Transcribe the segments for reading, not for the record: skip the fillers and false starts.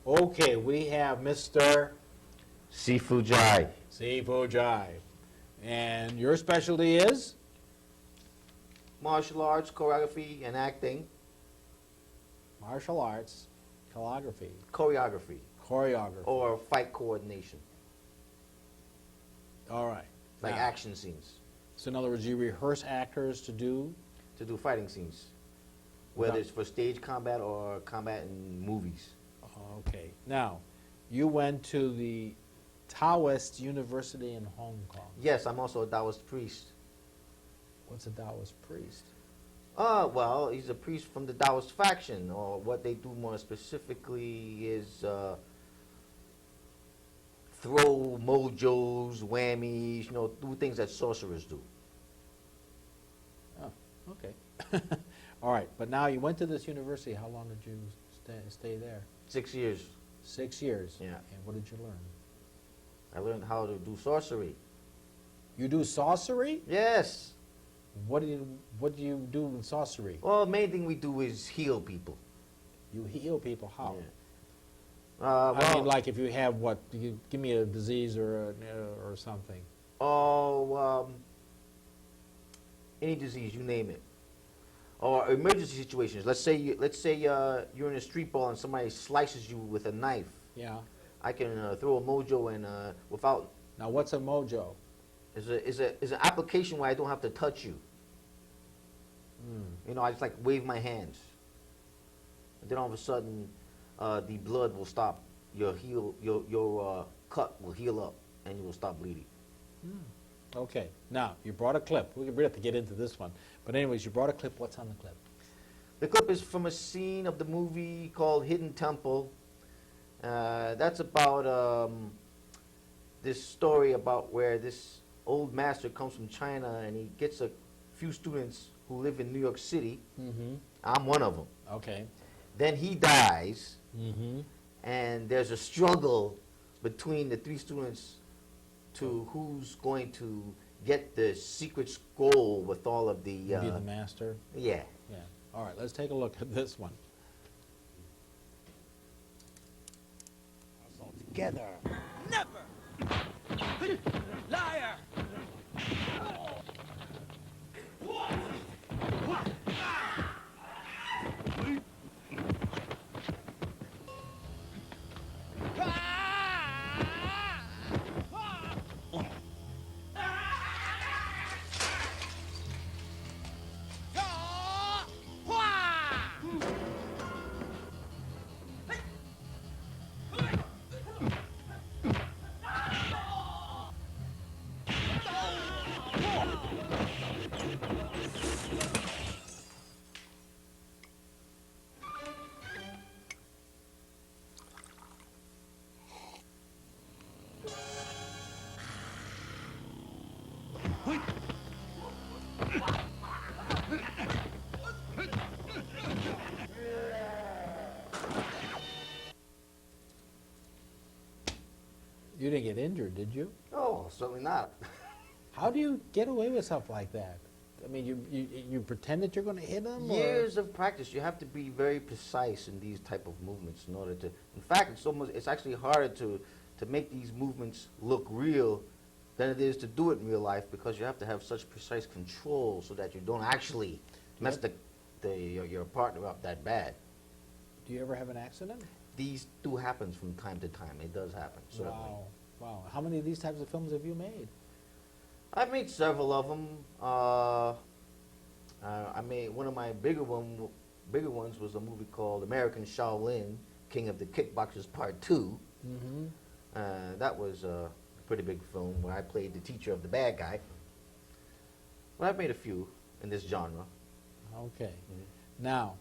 Okay, we have Mr. Seafood Jive. Seafood Jive. And your specialty is? Martial arts, choreography, and acting. Martial arts, choreography, Choreography. Or fight coordination. All right. Like Now, action scenes. So in other words, you rehearse actors to do? To do fighting scenes. Whether Now- it's for stage combat or combat in movies. Okay. Now, you went to the Taoist University in Hong Kong. Yes, I'm also a Taoist priest. What's a Taoist priest? Well, he's a priest from the Taoist faction, or what they do more specifically is throw mojos, whammies, do things that sorcerers do. Oh, okay. All right, but now you went to this university. How long did you stay there? 6 years. 6 years. Yeah. And what did you learn? I learned how to do sorcery. You do sorcery? Yes. What do you do in sorcery? Well, the main thing we do is heal people. You heal people. How? Yeah. I mean, like if you have what? You give me a disease or something. Any disease, you name it, or emergency situations. Let's say you're in a street brawl and somebody slices you with a knife. Yeah. I can throw a mojo and without. Now, what's a mojo? Is an application where I don't have to touch you. I just like wave my hands, and then all of a sudden, the blood will stop. Your cut will heal up, and you will stop bleeding. Okay. Now, you brought a clip. We have to get into this one. But anyways, you brought a clip. What's on the clip? The clip is from a scene of the movie called Hidden Temple. That's about this story about where this old master comes from China and he gets a few students who live in New York City. Mm-hmm. I'm one of them. Okay. Then he dies, Mm-hmm. and there's a struggle between the 3 students to who's going to get the secret scroll with all of the... Be the master? Yeah. Yeah. All right, let's take a look at this one. Us all together. Never! Liar! You didn't get injured, did you? Oh, certainly not. How do you get away with stuff like that? I mean, you pretend that you're going to hit them? Years of practice. You have to be very precise in these type of movements in order to... In fact, it's actually harder to make these movements look real than it is to do it in real life, because you have to have such precise control so that you don't actually mess your partner up that bad. Do you ever have an accident? These do happen from time to time. It does happen, certainly. Wow. Wow. How many of these types of films have you made? I've made several of them. I made one of my bigger ones was a movie called American Shaolin, King of the Kickboxers Part 2. Mm-hmm. That was a pretty big film where I played the teacher of the bad guy. Well, I've made a few in this genre. Okay. Now,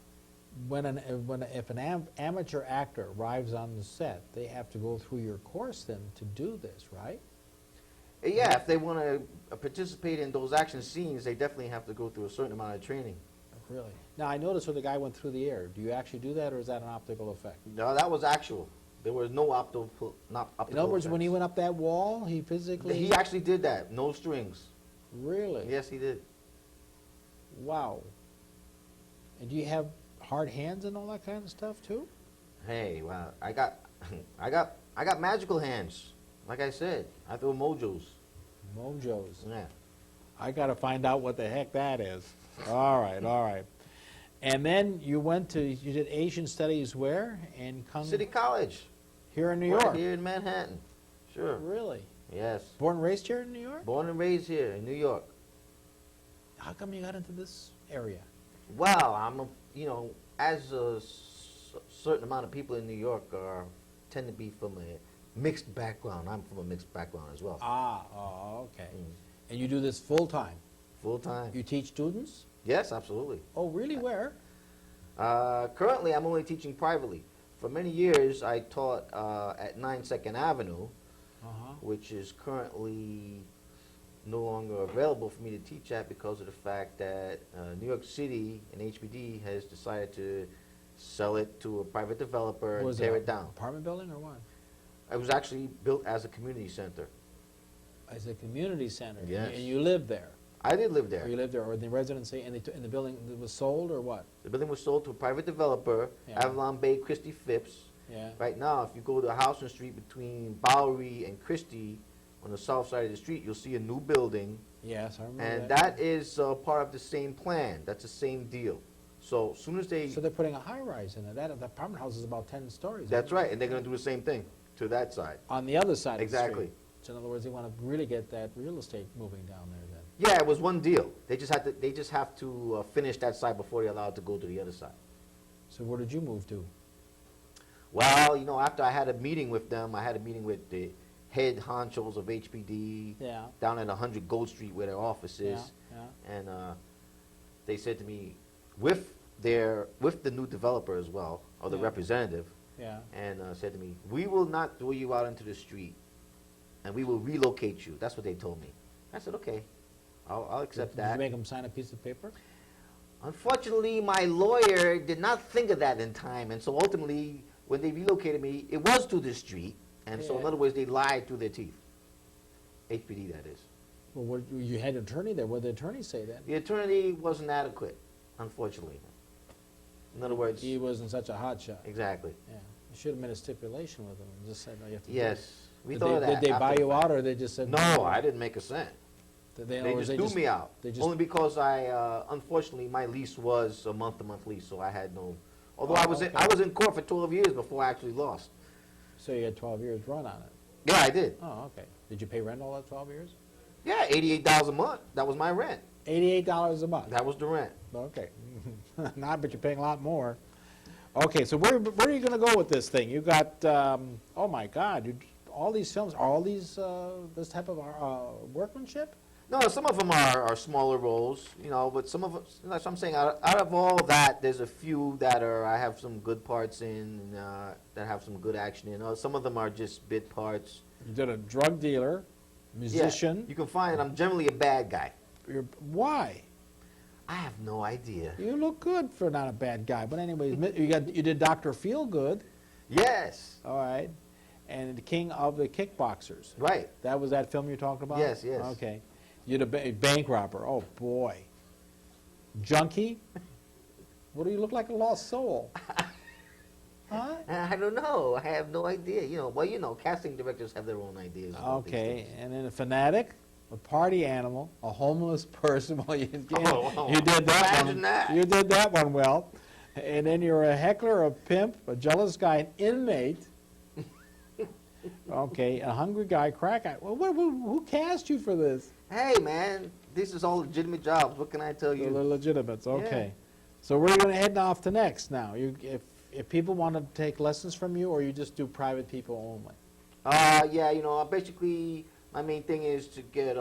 if an amateur actor arrives on the set, they have to go through your course then to do this, right? Yeah, if they want to participate in those action scenes, they definitely have to go through a certain amount of training. Really? Now, I noticed where the guy went through the air. Do you actually do that, or is that an optical effect? No, that was actual. There was no optical In other words, when he effects. went up that wall, he physically... He actually did that. No strings. Really? Yes, he did. Wow. And do you have hard hands and all that kind of stuff, too? Hey, wow. I got I got magical hands. Like I said, I throw mojos. Mojos. Yeah. I got to find out what the heck that is. All right, all right. And then you did Asian studies where? In City College. Here in New Right York? here in Manhattan. Sure. Really? Yes. Born and raised here in New York? Born and raised here in New York. How come you got into this area? Well, as a certain amount of people in New York tend to be from a mixed background. I'm from a mixed background as well. Oh, okay. Mm. And you do this full time? Full time. You teach students? Yes, absolutely. Oh, really? Where? Currently, I'm only teaching privately. For many years, I taught at 9 Second Avenue, Uh-huh. which is currently no longer available for me to teach at because of the fact that New York City and HPD has decided to sell it to a private developer and Was tear it it down. apartment building or what? It was actually built as a community center. As a community center? Yes. And you lived there? I did live Or there. you lived there, or in the residency, and the building was sold, or what? The building was sold to a private developer, Yeah. Avalon Bay Christie Phipps. Yeah. Right now, if you go to Houston Street between Bowery and Christie, on the south side of the street, you'll see a new building, Yes, I remember and that. that is part of the same plan. That's the same deal. So as soon as they, So they're putting a high-rise in there. That apartment house is about 10 stories. that's right, and they're going to do the same thing to that side. On the other side of the Exactly. street. So in other words, they want to really get that real estate moving down there then. Yeah, it was one deal. They just have to finish that side before they're allowed to go to the other side. So where did you move to? Well, after I had a meeting with them, I had a meeting with the head honchos of HPD Yeah. down at 100 Gold Street where their office is. Yeah. And they said to me, with the new developer as well, or the Yeah. representative, Yeah. and said to me, we will not throw you out into the street, and we will relocate you. That's what they told me. I said, okay, I'll accept Did you that. make them sign a piece of paper? Unfortunately, my lawyer did not think of that in time, and so ultimately, when they relocated me, it was to the street, and so in Yeah. other words, they lied through their teeth. HPD, that is. Well, you had an attorney there. What did the attorney say then? The attorney wasn't adequate, unfortunately. In other words, He wasn't such a hotshot. exactly. Yeah. You should have made a stipulation with him and just said, no, you have to do it. Yes, we Did thought of they, that. did they after buy the you fact. out, or they just said? No, I didn't make a cent. Did They in other words, just threw me out. They just, Only because unfortunately, my lease was a month-to-month lease, so I had no. Although Oh, I was okay. I was in court for 12 years before I actually lost. so you had 12 years run on it. Yeah, I did. Oh, okay. Did you pay rent all that 12 years? Yeah, $88 a month. That was my rent. $88 a month. That was the rent. Okay. Not, but you're paying a lot more. Okay, so where are you going to go with this thing? You got, oh my God, all these films, are all these, this type of workmanship? No, some of them are smaller roles, but some of them, that's what I'm saying. Out of all that, there's a few that I have some good parts in, that have some good action in. Some of them are just bit parts. You did a drug dealer, musician. Yeah, you can find I'm generally a bad guy. Why? I have no idea. You look good for not a bad guy. But anyways, you did Dr. Feelgood, Yes, all right, and the King of the Kickboxers. right. That was that film you're talking about? Yes, yes. Okay. You did a bank robber. Oh, boy. Junkie? What do you look like, a lost soul? Huh? I don't know. I have no idea. Casting directors have their own ideas. about these Okay, things. and then a fanatic, a party animal, a homeless person. Well, you did that Imagine one. that. You did that one well. And then you're a heckler, a pimp, a jealous guy, an inmate. Okay, a hungry guy, crack guy. Well, who cast you for this? Hey, man, this is all legitimate jobs. What can I tell The you? legitimates. Okay. Yeah. So where are you going to head off to next now? If people want to take lessons from you, or you just do private people only? Yeah, basically, my main thing is to get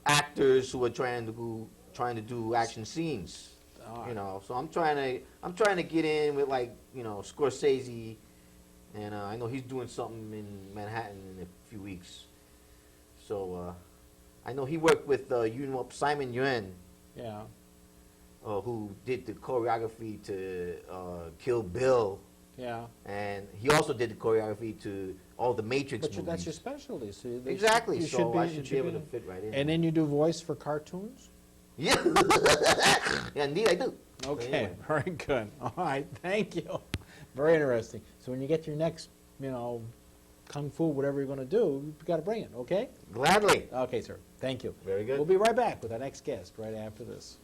actors who are trying to do action scenes. All right. So I'm trying to get in with Scorsese, and I know he's doing something in Manhattan in a few weeks. So I know he worked with Simon Yuen, Yeah. who did the choreography to Kill Bill, Yeah. and he also did the choreography to all the Matrix But movies. that's your specialty. So Exactly. You So I you should be able to in- fit right in. And then you do voice for cartoons? Yeah. Yeah, indeed I do. Okay, Anyway. very good. All right, thank you. Very interesting. So when you get your next, kung fu, whatever you're going to do, you've got to bring it, okay? Gladly. Okay, sir. Thank you. Very good. We'll be right back with our next guest right after this.